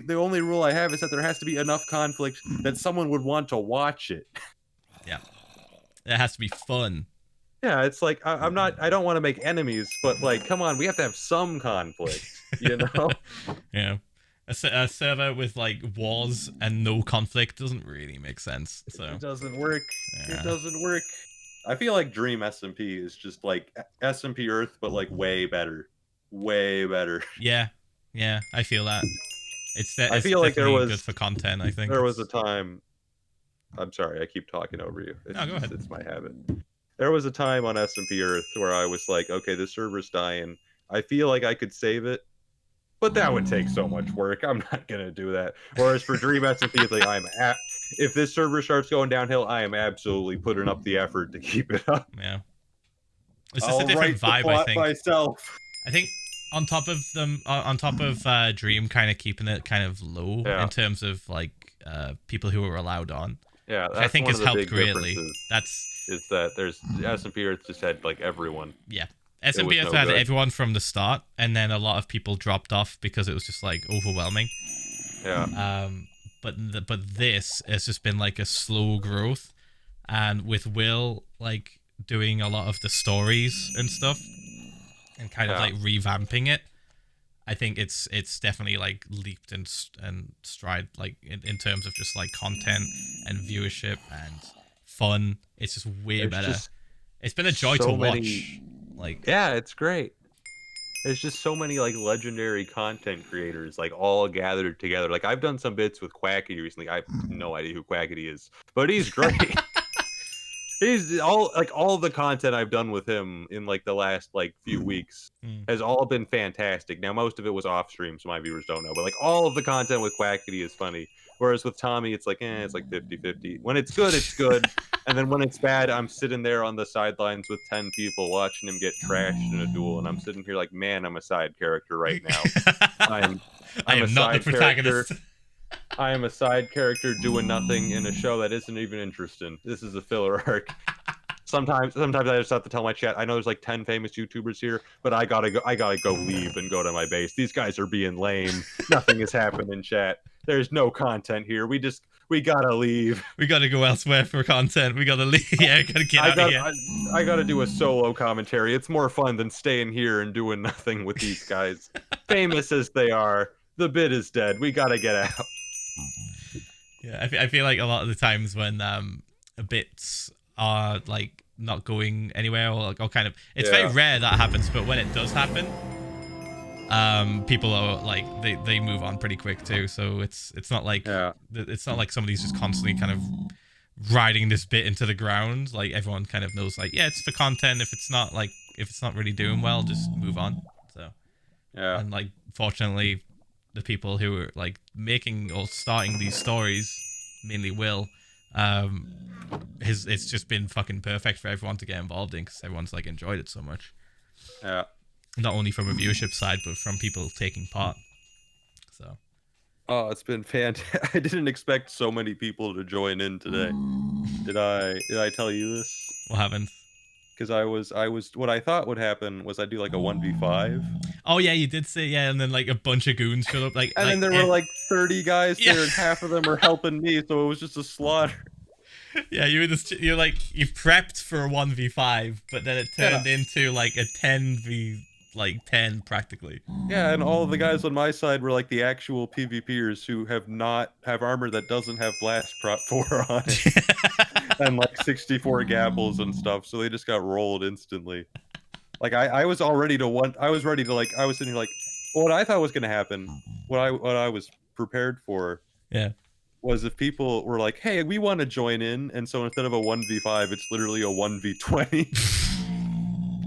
the only rule I have is that there has to be enough conflict that someone would want to watch it. Yeah, it has to be fun. Yeah, it's like I don't want to make enemies, but like, come on, we have to have some conflict, you know? Yeah, a server with like wars and no conflict doesn't really make sense. So it doesn't work. Yeah. It doesn't work. I feel like Dream SMP is just like SMP Earth, but like way better, way better. Yeah, I feel that. I feel like there was good for content. I think there was a time. I'm sorry, I keep talking over you. No, go ahead. It's my habit. There was a time on SMP Earth where I was like, okay, this server's dying. I feel like I could save it, but that would take so much work. I'm not gonna do that. Whereas for Dream SMP, it's like if this server starts going downhill, I am absolutely putting up the effort to keep it up. Yeah, it's just a different vibe. I think myself. I think on top of them, on top of Dream kind of keeping it kind of low in terms of like people who are allowed on. Yeah, that's I think has helped greatly. Is that there's SMP Earth just had like everyone. Yeah, SMP Earth had everyone from the start, and then a lot of people dropped off because it was just like overwhelming. Yeah. But this has just been like a slow growth, and with Will like doing a lot of the stories and stuff, and kind of like revamping it, I think it's definitely like leaped and stride like in terms of just like content and viewership and fun. It's just way better. It's been a joy to watch. Yeah, it's great. There's just so many like legendary content creators like all gathered together. Like I've done some bits with Quackity recently. I have no idea who Quackity is, but he's great. He's all the content I've done with him in like the last like few weeks has all been fantastic. Now most of it was off stream, so my viewers don't know, but like all of the content with Quackity is funny. Whereas with Tommy, it's like it's like 50-50. When it's good, it's good, and then when it's bad, I'm sitting there on the sidelines with 10 people watching him get trashed in a duel, and I'm sitting here like, man, I'm a side character right now. I am not the protagonist. I am a side character doing nothing in a show that isn't even interesting. This is a filler arc. Sometimes I just have to tell my chat, I know there's like 10 famous YouTubers here, but I gotta go leave and go to my base. These guys are being lame. Nothing is happening, chat. There's no content here. We gotta leave. We gotta go elsewhere for content. We gotta leave. Yeah, gotta get out of here. I gotta do a solo commentary. It's more fun than staying here and doing nothing with these guys. Famous as they are, the bit is dead. We gotta get out. Yeah, I feel like a lot of the times when bits are like not going anywhere or kind of, it's very rare that happens, but when it does happen, people are like they move on pretty quick too. So it's not like it's not like somebody's just constantly kind of riding this bit into the ground. Like everyone kind of knows like, yeah, it's for content. If it's not really doing well, just move on. So and like fortunately the people who are like making or starting these stories, mainly Will, it's just been fucking perfect for everyone to get involved in because everyone's like enjoyed it so much. Yeah. Not only from a viewership side, but from people taking part. So. Oh, it's been fantastic. I didn't expect so many people to join in today. Did I tell you this? What happened? Because I was what I thought would happen was I'd do like a 1v5. Oh yeah, you did say and then like a bunch of goons showed up and then there were like 30 guys there and half of them were helping me, so it was just a slaughter. Yeah, you prepped for a 1v5, but then it turned into like a 10v10 practically. Yeah, and all of the guys on my side were like the actual PvPers who have armor that doesn't have blast prot 4 on it. And like 64 gapples and stuff, so they just got rolled instantly. Like I was ready to I was sitting here like, what I thought was gonna happen, what I was prepared for, was if people were like, hey, we want to join in, and so instead of a 1v5, it's literally a 1v20.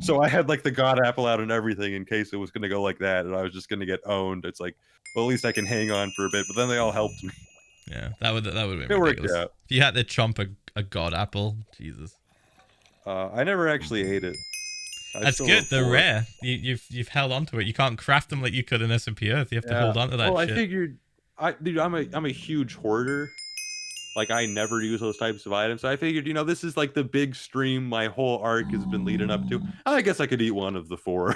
So I had like the god apple out and everything in case it was gonna go like that, and I was just gonna get owned. It's like, well, at least I can hang on for a bit. But then they all helped me. Yeah, that would have been ridiculous. It worked out. If you had to chomp a god apple, Jesus. I never actually ate it. That's good. They're rare. You've held on to it. You can't craft them like you could in SMP Earth. You have to hold on to that. Well, shit. I figured, dude, I'm a huge hoarder. Like I never use those types of items. So I figured, this is like the big stream my whole arc has been leading up to. I guess I could eat one of the 4.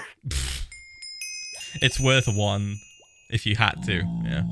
It's worth one if you had to. Yeah.